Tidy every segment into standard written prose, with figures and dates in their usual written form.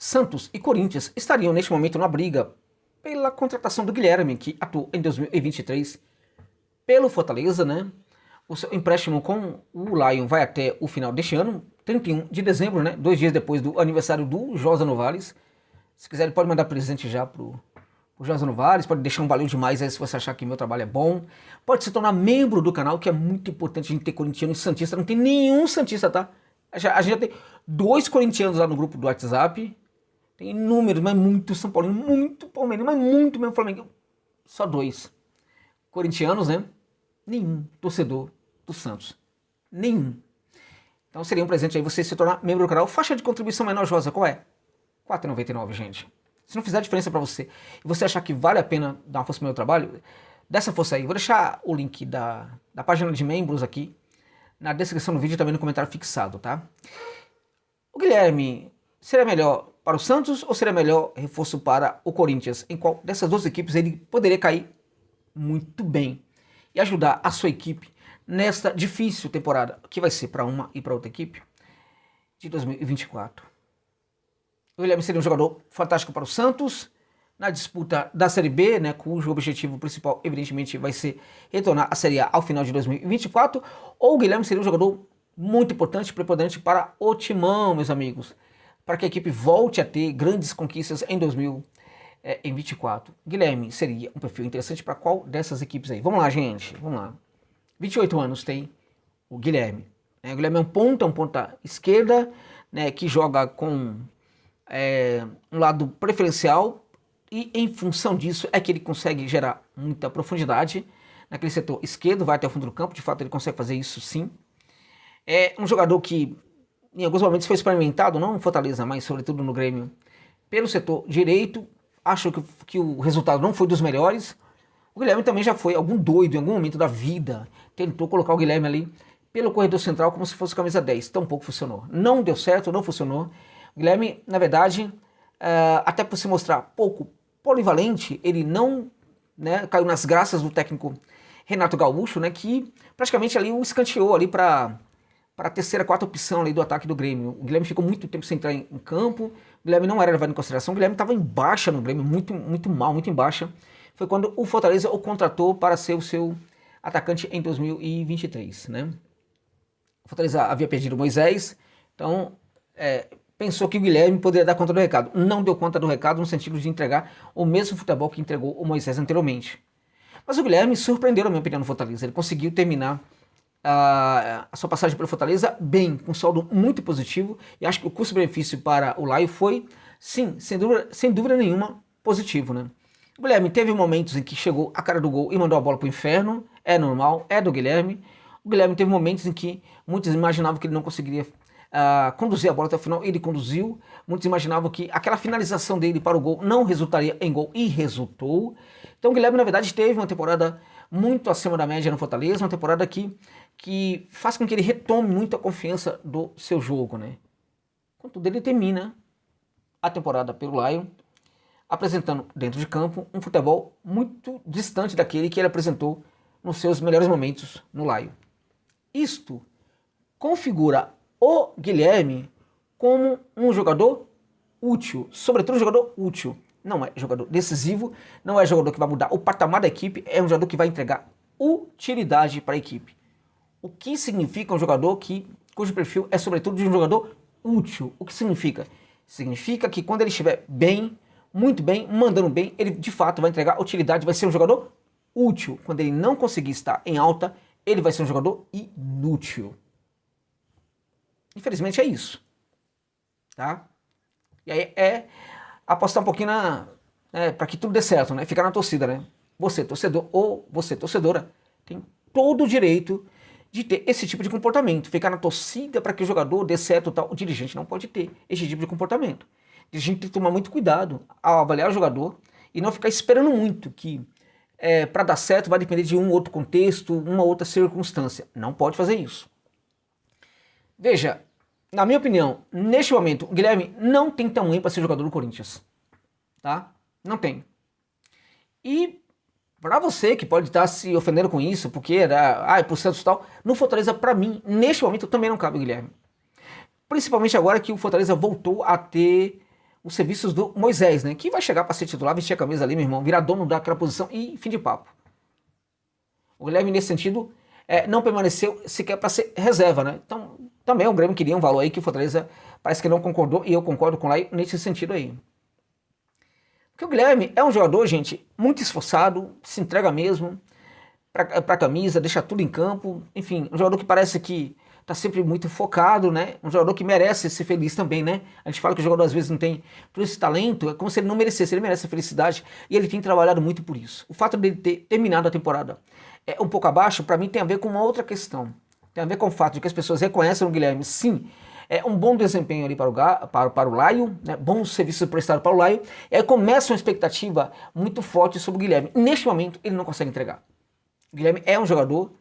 Santos e Corinthians estariam neste momento na briga pela contratação do Guilherme, que atuou em 2023 pelo Fortaleza, né? O seu empréstimo com o Lion vai até o final deste ano, 31 de dezembro, né? 2 dias depois do aniversário do Josa Novales. Se quiser, ele pode mandar presente já pro Josa Novales, pode deixar um valeu demais aí se você achar que meu trabalho é bom. Pode se tornar membro do canal, que é muito importante a gente ter corintiano e santista. Não tem nenhum santista, tá? A gente já tem 2 corintianos lá no grupo do WhatsApp. Tem inúmeros, mas muito São Paulino, muito Palmeiras, mas muito mesmo Flamengo. Só 2 corintianos, né? Nenhum torcedor do Santos. Nenhum. Então seria um presente aí você se tornar membro do canal. Faixa de contribuição menor, Josa, qual é? R$ 4,99, gente. Se não fizer diferença para você e você achar que vale a pena dar uma força pro meu trabalho, dessa força aí. Vou deixar o link da página de membros aqui na descrição do vídeo e também no comentário fixado, tá? O Guilherme seria melhor para o Santos ou seria melhor reforço para o Corinthians? Em qual dessas 2 equipes ele poderia cair muito bem e ajudar a sua equipe nesta difícil temporada, que vai ser para uma e para outra equipe, de 2024. O Guilherme seria um jogador fantástico para o Santos, na disputa da Série B, né, cujo objetivo principal, evidentemente, vai ser retornar à Série A ao final de 2024, ou o Guilherme seria um jogador muito importante, preponderante para o Timão, meus amigos, para que a equipe volte a ter grandes conquistas em 2024. Guilherme seria um perfil interessante para qual dessas equipes aí? Vamos lá, gente, vamos lá. 28 anos tem o Guilherme. O Guilherme é um ponta esquerda, né, que joga com um lado preferencial e em função disso é que ele consegue gerar muita profundidade naquele setor esquerdo, vai até o fundo do campo, de fato ele consegue fazer isso sim. É um jogador que em alguns momentos foi experimentado, não no Fortaleza, mas sobretudo no Grêmio, pelo setor direito. Acho que o resultado não foi dos melhores. O Guilherme também já foi algum doido em algum momento da vida, tentou colocar o Guilherme ali pelo corredor central como se fosse camisa 10, tampouco funcionou. Não deu certo, não funcionou. O Guilherme, na verdade, até por se mostrar pouco polivalente, ele não, né, caiu nas graças do técnico Renato Gaúcho, né, que praticamente ali o escanteou ali para a terceira, quarta opção ali do ataque do Grêmio. O Guilherme ficou muito tempo sem entrar em campo, o Guilherme não era levado em consideração, o Guilherme estava em baixa no Grêmio, muito mal, muito em baixa. Foi quando o Fortaleza o contratou para ser o seu atacante em 2023, né? O Fortaleza havia perdido o Moisés, então pensou que o Guilherme poderia dar conta do recado. Não deu conta do recado no sentido de entregar o mesmo futebol que entregou o Moisés anteriormente. Mas o Guilherme surpreendeu, na minha opinião, no Fortaleza. Ele conseguiu terminar a sua passagem pelo Fortaleza bem, com um saldo muito positivo, e acho que o custo-benefício para o Laio foi, sim, sem dúvida nenhuma, positivo, né? O Guilherme teve momentos em que chegou a cara do gol e mandou a bola para o inferno, é normal, é do Guilherme. O Guilherme teve momentos em que muitos imaginavam que ele não conseguiria conduzir a bola até o final, ele conduziu. Muitos imaginavam que aquela finalização dele para o gol não resultaria em gol, e resultou. Então o Guilherme, na verdade, teve uma temporada muito acima da média no Fortaleza, uma temporada que faz com que ele retome muito a confiança do seu jogo, né? Contudo, ele termina a temporada pelo Lion, apresentando dentro de campo um futebol muito distante daquele que ele apresentou nos seus melhores momentos no Lion. Isto configura o Guilherme como um jogador útil, sobretudo um jogador útil. Não é jogador decisivo, não é jogador que vai mudar o patamar da equipe, é um jogador que vai entregar utilidade para a equipe. O que significa um jogador cujo perfil é sobretudo de um jogador útil? O que significa? Significa que quando ele estiver bem, muito bem, mandando bem, ele de fato vai entregar utilidade, vai ser um jogador útil. Quando ele não conseguir estar em alta, ele vai ser um jogador inútil. Infelizmente é isso, tá? E aí é apostar um pouquinho para que tudo dê certo, né? Ficar na torcida, né? Você, torcedor, ou você, torcedora, tem todo o direito de ter esse tipo de comportamento. Ficar na torcida para que o jogador dê certo, tal. O dirigente não pode ter esse tipo de comportamento. O dirigente tem que tomar muito cuidado ao avaliar o jogador e não ficar esperando muito que para dar certo vai depender de um outro contexto, uma outra circunstância. Não pode fazer isso. Veja, na minha opinião, neste momento, o Guilherme não tem tamanho para ser jogador do Corinthians. Tá? Não tem. E para você que pode estar se ofendendo com isso, porque é por Santos e tal, no Fortaleza, para mim, neste momento, também não cabe o Guilherme. Principalmente agora que o Fortaleza voltou a ter os serviços do Moisés, né? Que vai chegar para ser titular, vestir a camisa ali, meu irmão, virar dono daquela posição e fim de papo. O Guilherme, nesse sentido, não permaneceu sequer para ser reserva, né? Então, também o Grêmio queria um valor aí que o Fortaleza parece que não concordou, e eu concordo com o Laio nesse sentido aí. Porque o Guilherme é um jogador, gente, muito esforçado, se entrega mesmo para a camisa, deixa tudo em campo, enfim, um jogador que parece que tá sempre muito focado, né? Um jogador que merece ser feliz também, né? A gente fala que o jogador às vezes não tem todo esse talento, é como se ele não merecesse, ele merece a felicidade e ele tem trabalhado muito por isso. O fato dele ter terminado a temporada um pouco abaixo, para mim tem a ver com uma outra questão. Tem a ver com o fato de que as pessoas reconhecem o Guilherme, sim, um bom desempenho ali para o Laio, né? Bons serviços prestados para o Laio, e aí começa uma expectativa muito forte sobre o Guilherme. Neste momento, ele não consegue entregar. O Guilherme é um jogador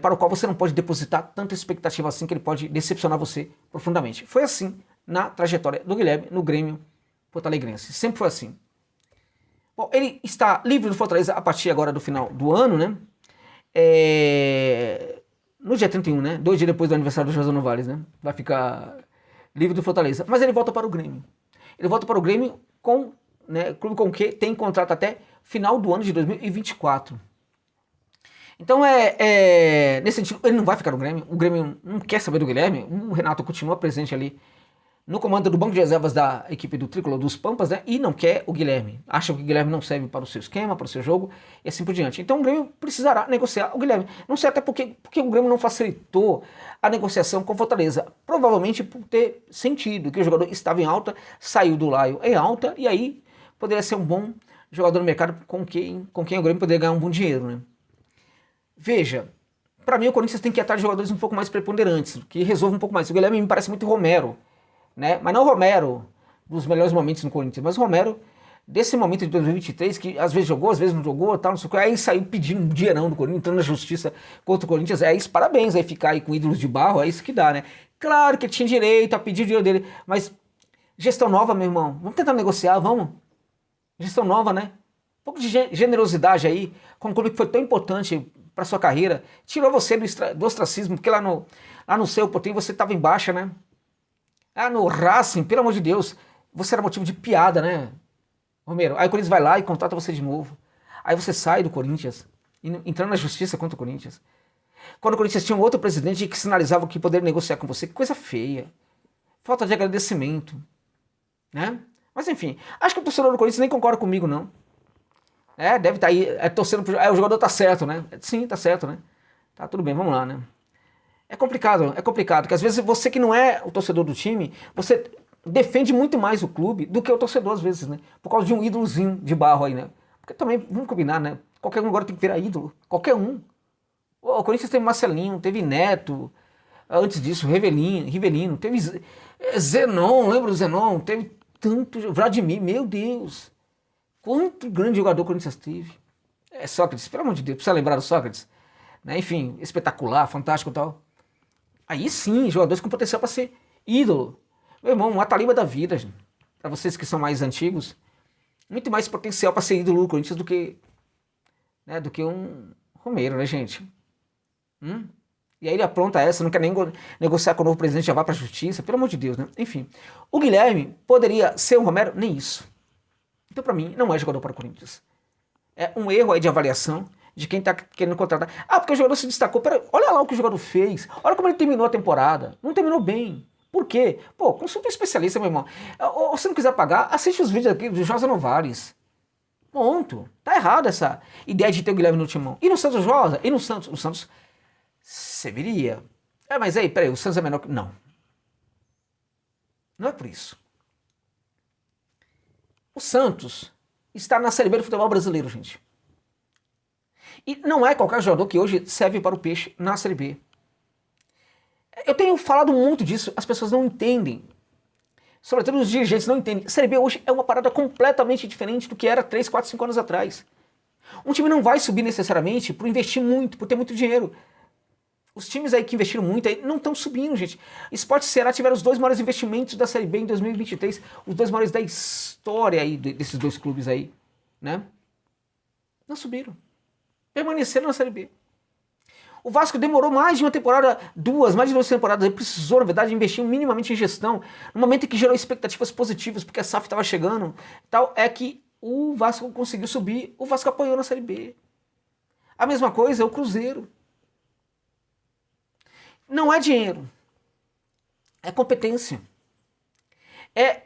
para o qual você não pode depositar tanta expectativa assim, que ele pode decepcionar você profundamente. Foi assim na trajetória do Guilherme no Grêmio porto-alegrense. Sempre foi assim. Bom, ele está livre do Fortaleza a partir agora do final do ano, né? No dia 31, né? 2 dias depois do aniversário do José Novales, né? Vai ficar livre do Fortaleza. Mas ele volta para o Grêmio. Ele volta para o Grêmio com, né, clube com que tem contrato até final do ano de 2024. Então, nesse sentido, ele não vai ficar no Grêmio. O Grêmio não quer saber do Guilherme. O Renato continua presente ali no comando do banco de reservas da equipe do Tricolor dos Pampas, né? E não quer o Guilherme. Acha que o Guilherme não serve para o seu esquema, para o seu jogo e assim por diante. Então o Grêmio precisará negociar o Guilherme. Não sei até porque o Grêmio não facilitou a negociação com Fortaleza. Provavelmente por ter sentido que o jogador estava em alta, saiu do Laio em alta e aí poderia ser um bom jogador no mercado com quem o Grêmio poderia ganhar um bom dinheiro, né? Veja, para mim o Corinthians tem que ir atrás de jogadores um pouco mais preponderantes, que resolvam um pouco mais. O Guilherme me parece muito Romero, né? Mas não o Romero dos melhores momentos no Corinthians, mas o Romero desse momento de 2023, que às vezes jogou, às vezes não jogou, tal, não sei o que, aí saiu pedindo um dinheirão do Corinthians, entrando na justiça contra o Corinthians. É isso, parabéns, aí ficar aí com ídolos de barro, é isso que dá, né? Claro que ele tinha direito a pedir o dinheiro dele, mas gestão nova, meu irmão, vamos tentar negociar, vamos? Gestão nova, né? Um pouco de generosidade aí, com um clube que foi tão importante para sua carreira, tirou você do ostracismo, porque lá no seu Portinho você estava em baixa, né? No Racing, pelo amor de Deus, você era motivo de piada, né, Romero? Aí o Corinthians vai lá e contrata você de novo. Aí você sai do Corinthians, entrando na justiça contra o Corinthians. Quando o Corinthians tinha um outro presidente que sinalizava que poderia negociar com você, que coisa feia. Falta de agradecimento, né? Mas enfim, acho que o torcedor do Corinthians nem concorda comigo, não. Deve estar aí, torcendo pro... o jogador tá certo, né? Sim, tá certo, né? Tá, tudo bem, vamos lá, né? É complicado, porque às vezes você que não é o torcedor do time, você defende muito mais o clube do que o torcedor, às vezes, né? Por causa de um ídolozinho de barro aí, né? Porque também, vamos combinar, né? Qualquer um agora tem que virar ídolo. Qualquer um. O Corinthians teve Marcelinho, teve Neto, antes disso, Rivelino, teve Zenon, lembra do Zenon? Teve tanto, Vladimir, meu Deus. Quanto grande jogador o Corinthians teve. Sócrates, pelo amor de Deus, precisa lembrar do Sócrates. Né? Enfim, espetacular, fantástico e tal. Aí sim, jogadores com potencial para ser ídolo. Meu irmão, uma taliba da vida, para vocês que são mais antigos, muito mais potencial para ser ídolo do Corinthians do que um Romero, né, gente? E aí ele apronta essa, não quer nem negociar com o novo presidente, já vai para a justiça, pelo amor de Deus, né? Enfim, o Guilherme poderia ser um Romero, nem isso. Então, para mim, não é jogador para o Corinthians. É um erro aí de avaliação de quem tá querendo contratar. Porque o jogador se destacou. Pera, olha lá o que o jogador fez. Olha como ele terminou a temporada. Não terminou bem. Por quê? Pô, com super especialista, meu irmão. Ou se não quiser pagar, assiste os vídeos aqui do José Novales. Ponto. Tá errado essa ideia de ter o Guilherme no timão. E no Santos Rosa? E no Santos? O Santos serviria. Mas aí, peraí, o Santos é menor que... Não. Não é por isso. O Santos está na Série B do futebol brasileiro, gente. E não é qualquer jogador que hoje serve para o Peixe na Série B. Eu tenho falado muito disso, as pessoas não entendem. Sobretudo os dirigentes não entendem. A Série B hoje é uma parada completamente diferente do que era 3, 4, 5 anos atrás. Um time não vai subir necessariamente por investir muito, por ter muito dinheiro. Os times aí que investiram muito aí não estão subindo, gente. Sport e Ceará tiveram os 2 maiores investimentos da Série B em 2023, os 2 maiores da história aí desses 2 clubes aí, né? Não subiram. Permaneceram na Série B. O Vasco demorou mais de uma temporada, mais de duas temporadas, ele precisou, na verdade, investir minimamente em gestão, no momento em que gerou expectativas positivas, porque a SAF estava chegando, tal, é que o Vasco conseguiu subir, o Vasco apoiou na Série B. A mesma coisa é o Cruzeiro. Não é dinheiro, é competência.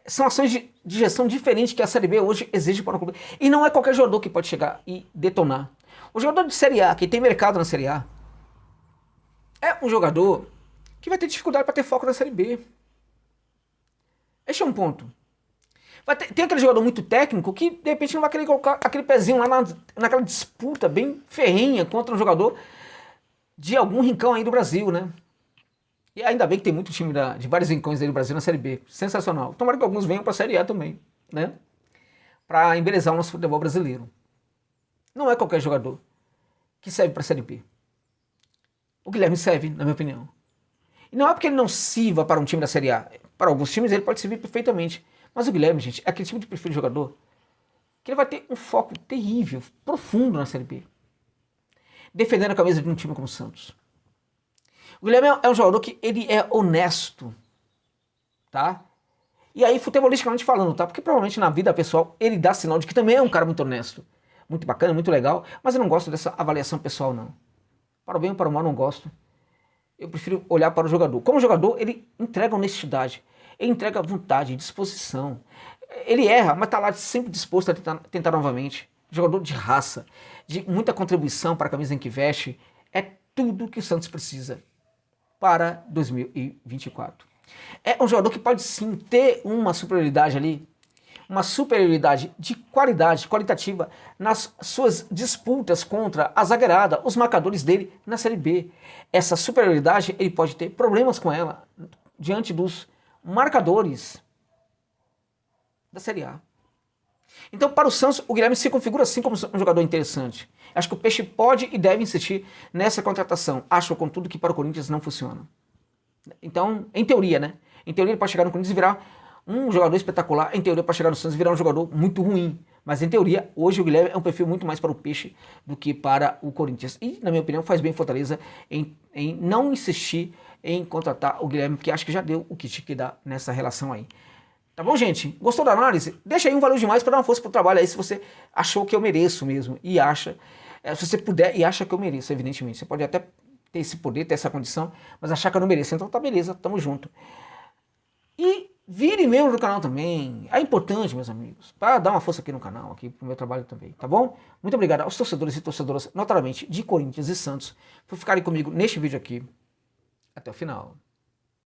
São ações de gestão diferentes que a Série B hoje exige para o clube. E não é qualquer jogador que pode chegar e detonar. O jogador de Série A, que tem mercado na Série A, é um jogador que vai ter dificuldade para ter foco na Série B. Este é um ponto. Tem aquele jogador muito técnico que, de repente, não vai querer colocar aquele pezinho lá naquela disputa bem ferrenha contra um jogador de algum rincão aí do Brasil, né? E ainda bem que tem muito time de vários rincões aí do Brasil na Série B. Sensacional. Tomara que alguns venham para a Série A também, né? Para embelezar o nosso futebol brasileiro. Não é qualquer jogador que serve para a Série B. O Guilherme serve, na minha opinião. E não é porque ele não sirva para um time da Série A. Para alguns times ele pode servir perfeitamente. Mas o Guilherme, gente, é aquele tipo de perfil de jogador que ele vai ter um foco terrível, profundo na Série B. Defendendo a camisa de um time como o Santos. O Guilherme é um jogador que ele é honesto, tá? E aí, futebolisticamente falando, tá? Porque provavelmente na vida pessoal ele dá sinal de que também é um cara muito honesto. Muito bacana, muito legal, mas eu não gosto dessa avaliação pessoal, não. Para o bem ou para o mal, não gosto. Eu prefiro olhar para o jogador. Como jogador, ele entrega honestidade, ele entrega vontade, disposição. Ele erra, mas está lá sempre disposto a tentar novamente. Jogador de raça, de muita contribuição para a camisa em que veste. É tudo que o Santos precisa para 2024. É um jogador que pode sim ter uma superioridade ali, uma superioridade de qualidade, qualitativa, nas suas disputas contra a zagueirada, os marcadores dele na Série B. Essa superioridade, ele pode ter problemas com ela diante dos marcadores da Série A. Então, para o Santos, o Guilherme se configura assim como um jogador interessante. Acho que o Peixe pode e deve insistir nessa contratação. Acho, contudo, que para o Corinthians não funciona. Então, em teoria, né? Em teoria ele pode chegar no Corinthians e virar um jogador espetacular. Em teoria, para chegar no Santos e virar um jogador muito ruim. Mas em teoria, hoje o Guilherme é um perfil muito mais para o Peixe do que para o Corinthians. E, na minha opinião, faz bem Fortaleza em não insistir em contratar o Guilherme, porque acho que já deu o que tinha que dar nessa relação aí. Tá bom, gente? Gostou da análise? Deixa aí um valeu demais para dar uma força pro trabalho aí, se você achou que eu mereço mesmo. E acha, se você puder e acha que eu mereço, evidentemente. Você pode até ter esse poder, ter essa condição, mas achar que eu não mereço. Então tá beleza, tamo junto. E vire membro do canal também. É importante, meus amigos, para dar uma força aqui no canal, aqui pro meu trabalho também, tá bom? Muito obrigado aos torcedores e torcedoras, notadamente de Corinthians e Santos, por ficarem comigo neste vídeo aqui. Até o final.